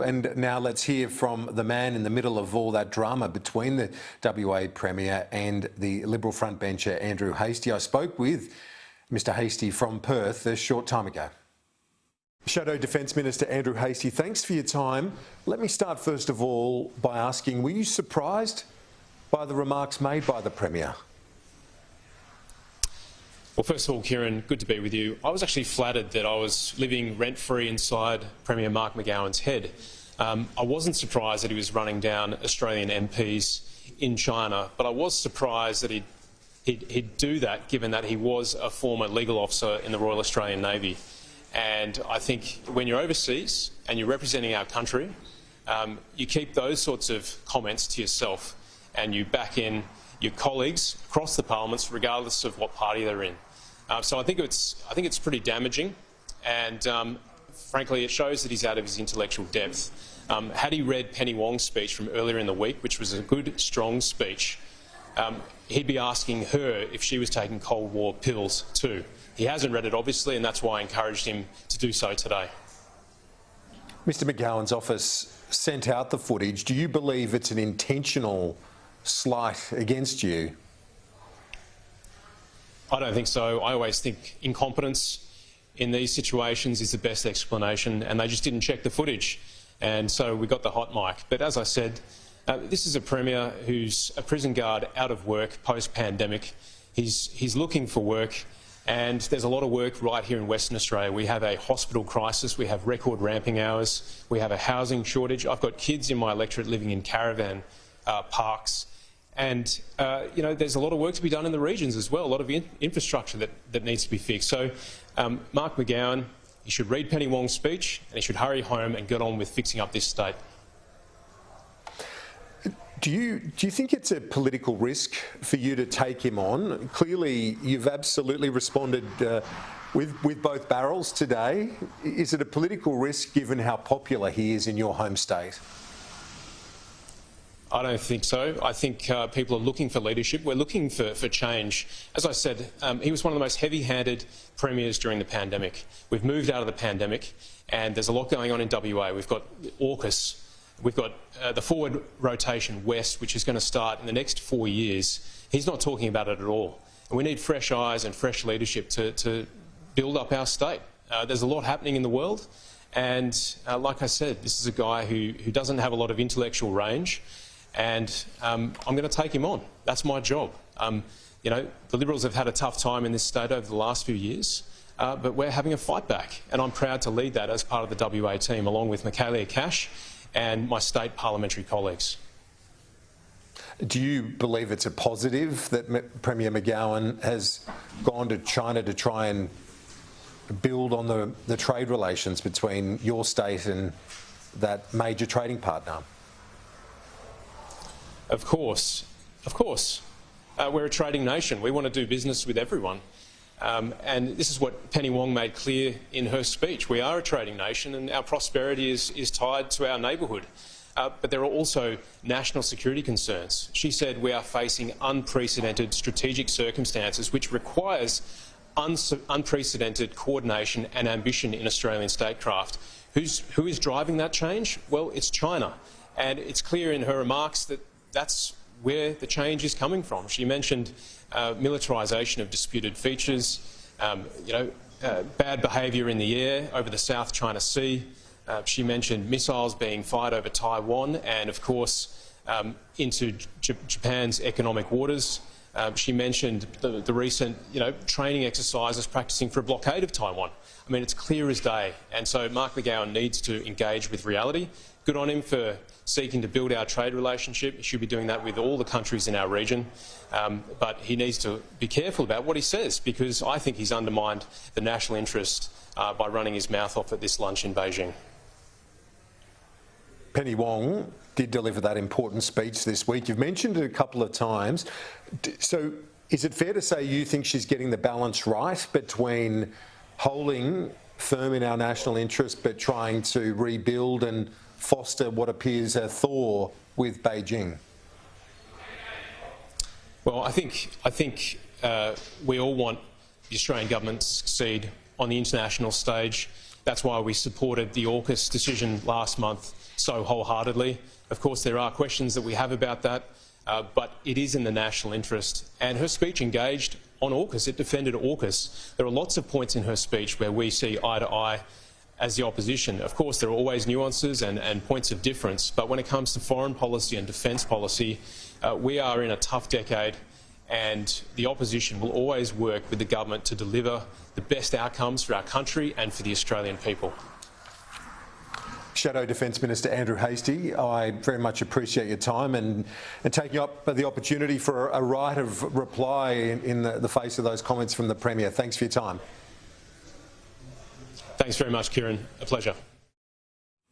And now let's hear from the man in the middle of all that drama between the WA Premier and the Liberal frontbencher Andrew Hastie. I spoke with Mr Hastie from Perth a short time ago. Shadow Defence Minister Andrew Hastie, thanks for your time. Let me start first of all by asking, were you surprised by the remarks made by the Premier? Well, first of all, Kieran, good to be with you. I was actually flattered that I was living rent-free inside Premier Mark McGowan's head. I wasn't surprised that he was running down Australian MPs in China, but I was surprised that he'd do that, given that he was a former legal officer in the Royal Australian Navy. And I think when you're overseas and you're representing our country, you keep those sorts of comments to yourself and you back in your colleagues across the parliaments, regardless of what party they're in. So I think it's pretty damaging, and frankly, it shows that he's out of his intellectual depth. Had he read Penny Wong's speech from earlier in the week, which was a good, strong speech, he'd be asking her if she was taking Cold War pills too. He hasn't read it, obviously, and that's why I encouraged him to do so today. Mr McGowan's office sent out the footage. Do you believe it's an intentional slight against you? I don't think so. I always think incompetence in these situations is the best explanation, and they just didn't check the footage, and so we got the hot mic. But as I said, this is a Premier who's a prison guard out of work post-pandemic. He's looking for work, and there's a lot of work right here in Western Australia. We have a hospital crisis, we have record ramping hours, we have a housing shortage. I've got kids in my electorate living in caravan parks. And, you know, there's a lot of work to be done in the regions as well, a lot of infrastructure that needs to be fixed. So Mark McGowan, he should read Penny Wong's speech and he should hurry home and get on with fixing up this state. Do you think it's a political risk for you to take him on? Clearly, you've absolutely responded with both barrels today. Is it a political risk given how popular he is in your home state? I don't think so. I think people are looking for leadership. We're looking for change. As I said, he was one of the most heavy-handed premiers during the pandemic. We've moved out of the pandemic, and there's a lot going on in WA. We've got AUKUS. We've got the forward rotation west, which is going to start in the next 4 years. He's not talking about it at all. And we need fresh eyes and fresh leadership to build up our state. There's a lot happening in the world, and like I said, this is a guy who doesn't have a lot of intellectual range. And I'm going to take him on. That's my job. You know, the Liberals have had a tough time in this state over the last few years, but we're having a fight back, and I'm proud to lead that as part of the WA team, along with Michaelia Cash and my state parliamentary colleagues. Do you believe it's a positive that Premier McGowan has gone to China to try and build on the trade relations between your state and that major trading partner? Of course. We're a trading nation. We want to do business with everyone. And this is what Penny Wong made clear in her speech. We are a trading nation, and our prosperity is tied to our neighbourhood. But there are also national security concerns. She said we are facing unprecedented strategic circumstances which requires unprecedented coordination and ambition in Australian statecraft. Who is driving that change? Well, it's China. And it's clear in her remarks that that's where the change is coming from. She mentioned militarisation of disputed features, bad behaviour in the air over the South China Sea. She mentioned missiles being fired over Taiwan and, of course, into Japan's economic waters. She mentioned the recent training exercises practising for a blockade of Taiwan. I mean, it's clear as day. And so Mark McGowan needs to engage with reality. Good on him for seeking to build our trade relationship. He should be doing that with all the countries in our region. But he needs to be careful about what he says, because I think he's undermined the national interest by running his mouth off at this lunch in Beijing. Penny Wong did deliver that important speech this week. You've mentioned it a couple of times. So is it fair to say you think she's getting the balance right between holding firm in our national interest but trying to rebuild and foster what appears a thaw with Beijing? Well, I think we all want the Australian government to succeed on the international stage. That's why we supported the AUKUS decision last month so wholeheartedly. Of course, there are questions that we have about that, but it is in the national interest. And her speech engaged on AUKUS. It defended AUKUS. There are lots of points in her speech where we see eye to eye as the opposition. Of course, there are always nuances and points of difference, but when it comes to foreign policy and defence policy, we are in a tough decade, and the opposition will always work with the government to deliver the best outcomes for our country and for the Australian people. Shadow Defence Minister Andrew Hastie, I very much appreciate your time and taking up the opportunity for a right of reply in the face of those comments from the Premier. Thanks for your time. Thanks very much, Kieran. A pleasure.